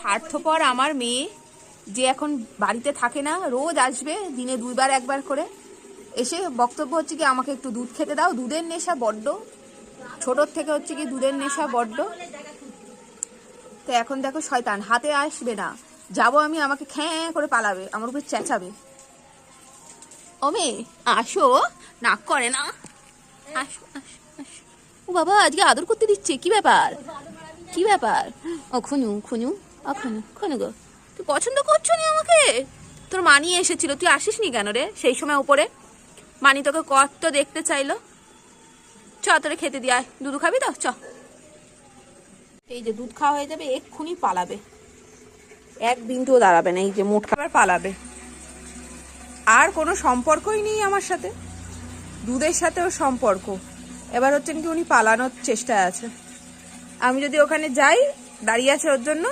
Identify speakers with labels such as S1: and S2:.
S1: স্বার্থপর আমার মেয়ে যে এখন বাড়িতে থাকে না, রোজ আসবে দিনে 2 বার 1 বার করে এসে বক্তব্য হচ্ছে কি আমাকে একটু দুধ খেতে দাও। দুধের নেশা বড্ড, ছোটোর থেকে হচ্ছে কি দুধের নেশা বড্ড। তো এখন দেখো শয়তান হাতে আসবে না, যাবো আমি, আমাকে খ্যাঁ করে পালাবে, আমার উপর চেঁচাবে। ও মেয়ে আসো, নাক করে না, আসো আসো আসো। ও বাবা আজকে আদর করতে দিচ্ছে, কি ব্যাপার কি ব্যাপার? ও খুনু খুনু, ও খুনু খুনু গো, তুই পছন্দ করছো নি আমাকে? তোর মানি এসেছিল, তুই আসিস নি কেন রে সেই সময় উপরে? মানি তোকে কত দেখতে চাইলো। চ তোরে খেতে দিয়ে আয়, দুধ খাবি তো চ। এই যে দুধ খাওয়া হয়ে যাবে, এক্ষুনি পালাবে, 1 মিনিটও দাঁড়াবে না, এই যে মোট খাবার পালাবে। আর কোনো সম্পর্কই নেই আমার সাথে, দুধের সাথেও সম্পর্ক। এবার হচ্ছে কি উনি পালানোর চেষ্টায় আছে, আমি যদি ওখানে যাই, দাঁড়িয়ে আছে ওর জন্য।